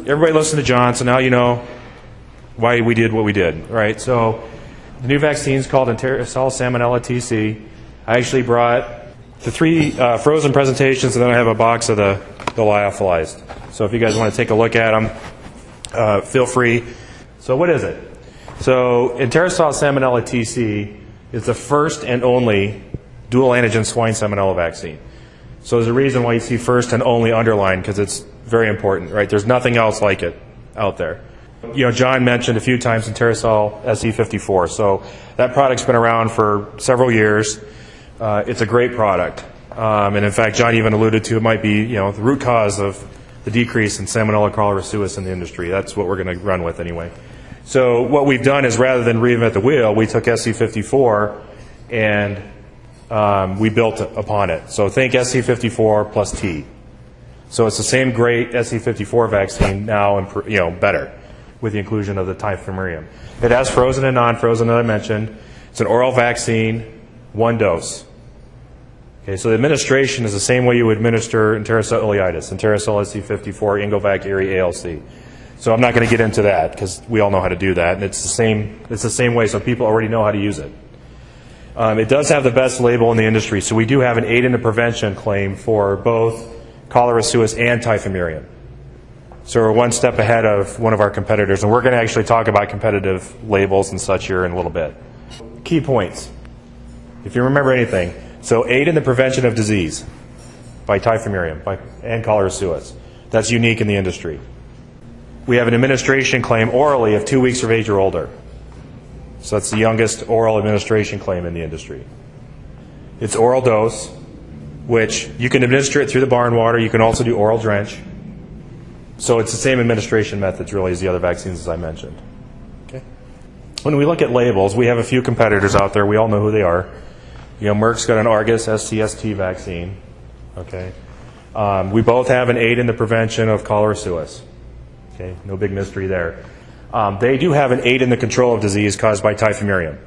Everybody listen to John, so now you know why we did what we did, right? So the new vaccine is called Interasol Salmonella TC. I actually brought the 3 frozen presentations, and then I have a box of the lyophilized. So if you guys want to take a look at them, feel free. So what is it? So Interasol Salmonella TC is the first and only dual antigen swine salmonella vaccine. So there's a reason why you see first and only underlined, because it's very important, right? There's nothing else like it out there. You know, John mentioned a few times Interasol SE54. So that product's been around for several years. It's a great product. And in fact, John even alluded to it might be, you know, the root cause of the decrease in Salmonella cholera suis in the industry. That's what we're going to run with anyway. So what we've done is, rather than reinvent the wheel, we took SE54 and we built upon it. So think SE54 plus T. So it's the same great SE54 vaccine now, and you know, better with the inclusion of the typhimurium. It has frozen and non-frozen, that I mentioned. It's an oral vaccine, 1 dose. Okay, so the administration is the same way you would administer Interasol ileitis, Interasol SE54, Ingelvac, Erie, ALC. So I'm not going to get into that because we all know how to do that, and it's the same way, so people already know how to use it. It does have the best label in the industry, so we do have an aid in the prevention claim for both cholera suis and typhimurium. So we're 1 step ahead of one of our competitors, and we're going to actually talk about competitive labels and such here in a little bit. Key points, if you remember anything. So aid in the prevention of disease by typhimurium and cholera suis. That's unique in the industry. We have an administration claim orally of 2 weeks of age or older. So that's the youngest oral administration claim in the industry. It's oral dose, which you can administer it through the barn water. You can also do oral drench. So it's the same administration methods really as the other vaccines as I mentioned. Okay. When we look at labels, we have a few competitors out there. We all know who they are. You know, Merck's got an Argus SCST vaccine. Okay. We both have an aid in the prevention of cholera suis. Okay, no big mystery there. They do have an aid in the control of disease caused by typhimurium.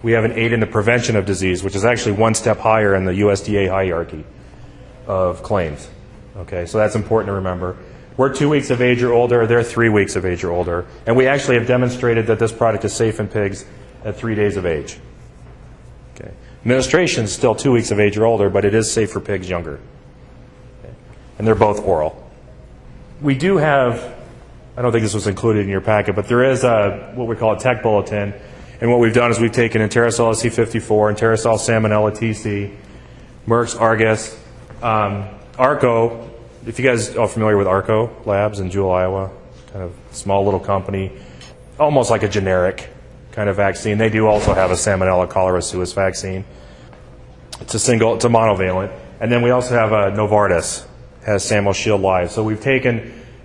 We have an aid in the prevention of disease, which is actually 1 step higher in the USDA hierarchy of claims. Okay, so that's important to remember. We're 2 weeks of age or older, they're 3 weeks of age or older, and we actually have demonstrated that this product is safe in pigs at 3 days of age. Okay. Administration is still 2 weeks of age or older, but it is safe for pigs younger. Okay. And they're both oral. We do have, I don't think this was included in your packet, but there is what we call a tech bulletin. And what we've done is we've taken Interasol SE54, Interasol Salmonella TC, Merck's Argus, Arco. If you guys are familiar with Arco Labs in Jewell, Iowa, kind of small little company, almost like a generic kind of vaccine. They do also have a Salmonella cholera suis vaccine. It's a monovalent. And then we also have Novartis has Samo Shield Live. So we've taken,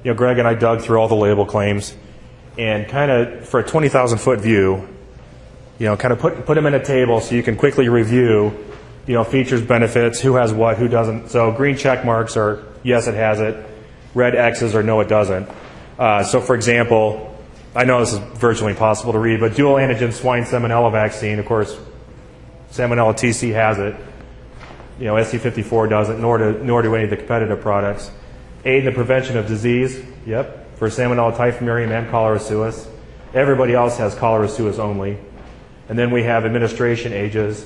you know, Greg and I dug through all the label claims and kind of, for a 20,000-foot view, you know, kind of put them in a table so you can quickly review, you know, features, benefits, who has what, who doesn't. So green check marks are yes, it has it. Red X's are no, it doesn't. So for example, I know this is virtually impossible to read, but dual antigen swine salmonella vaccine, of course, Salmonella TC has it. You know, SE54 doesn't, nor do any of the competitive products. Aid in the prevention of disease, yep, for Salmonella typhimurium and cholera suis. Everybody else has cholera suis only. And then we have administration ages,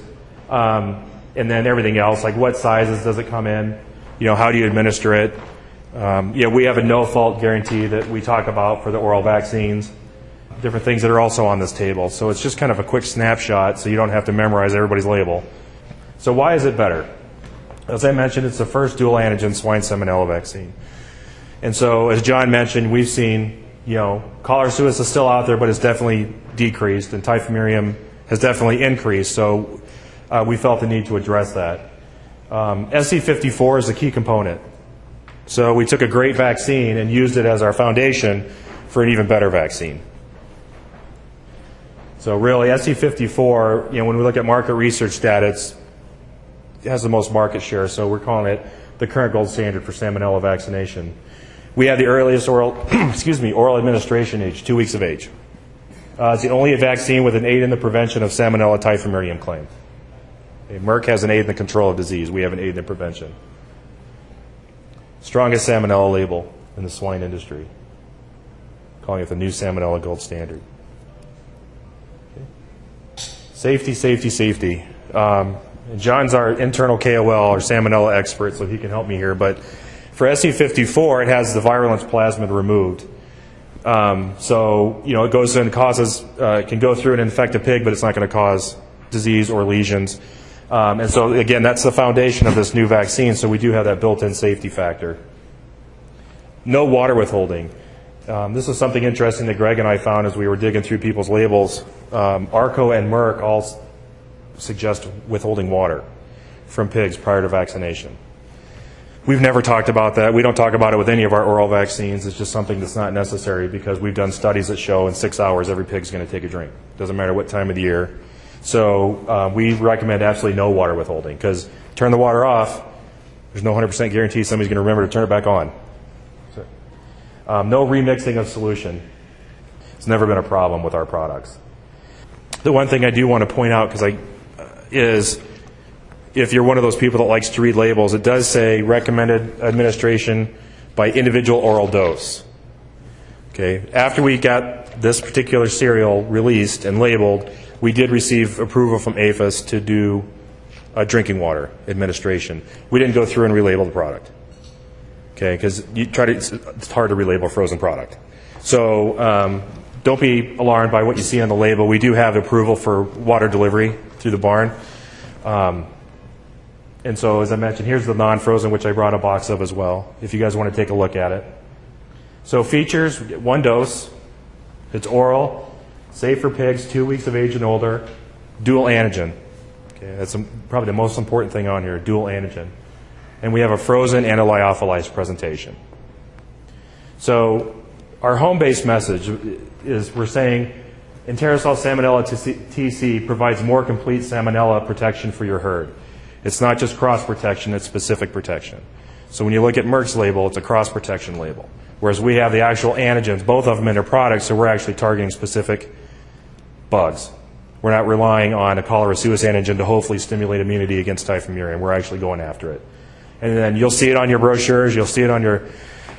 and then everything else, like what sizes does it come in? You know, how do you administer it? Yeah, we have a no-fault guarantee that we talk about for the oral vaccines. Different things that are also on this table. So it's just kind of a quick snapshot so you don't have to memorize everybody's label. So why is it better? As I mentioned, it's the first dual antigen swine salmonella vaccine. And so, as John mentioned, we've seen, you know, cholera suis is still out there, but it's definitely decreased, and typhimurium has definitely increased. So we felt the need to address that. SE54 is a key component. So we took a great vaccine and used it as our foundation for an even better vaccine. So really, SE54, you know, when we look at market research data, it has the most market share, so we're calling it the current gold standard for salmonella vaccination. We have the earliest oral, oral administration age, 2 weeks of age. It's the only vaccine with an aid in the prevention of Salmonella typhimurium claim. Okay, Merck has an aid in the control of disease. We have an aid in the prevention. Strongest Salmonella label in the swine industry. Calling it the new Salmonella gold standard. Okay. Safety, safety, safety. John's our internal KOL, our Salmonella expert, so he can help me here. But for SE54, it has the virulence plasmid removed. So, it goes and causes, can go through and infect a pig, but it's not going to cause disease or lesions. And so, again, that's the foundation of this new vaccine, so we do have that built-in safety factor. No water withholding. This is something interesting that Greg and I found as we were digging through people's labels. Arco and Merck all suggest withholding water from pigs prior to vaccination. We've never talked about that. We don't talk about it with any of our oral vaccines. It's just something that's not necessary because we've done studies that show in 6 hours every pig's going to take a drink. Doesn't matter what time of the year. So we recommend absolutely no water withholding because turn the water off, there's no 100% guarantee somebody's going to remember to turn it back on. No remixing of solution. It's never been a problem with our products. The one thing I do want to point out is if you're one of those people that likes to read labels, it does say recommended administration by individual oral dose. Okay. After we got this particular cereal released and labeled, we did receive approval from APHIS to do a drinking water administration. We didn't go through and relabel the product. Okay, because it's hard to relabel a frozen product. So don't be alarmed by what you see on the label. We do have approval for water delivery through the barn. And so, as I mentioned, here's the non-frozen, which I brought a box of as well, if you guys want to take a look at it. So features, 1 dose. It's oral, safe for pigs 2 weeks of age and older, dual antigen. Okay, that's probably the most important thing on here, dual antigen. And we have a frozen and a lyophilized presentation. So our home-based message is we're saying Enterosol Salmonella TC provides more complete Salmonella protection for your herd. It's not just cross-protection, it's specific protection. So when you look at Merck's label, it's a cross-protection label. Whereas we have the actual antigens, both of them in their products, so we're actually targeting specific bugs. We're not relying on a cholera suis antigen to hopefully stimulate immunity against typhimurium. We're actually going after it. And then you'll see it on your brochures, you'll see it on your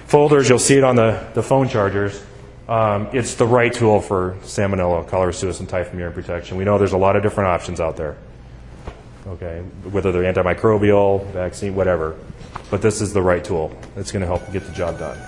folders, you'll see it on the phone chargers. It's the right tool for Salmonella, cholera suis, and typhimurium protection. We know there's a lot of different options out there. Okay, whether they're antimicrobial, vaccine, whatever. But this is the right tool. It's going to help get the job done.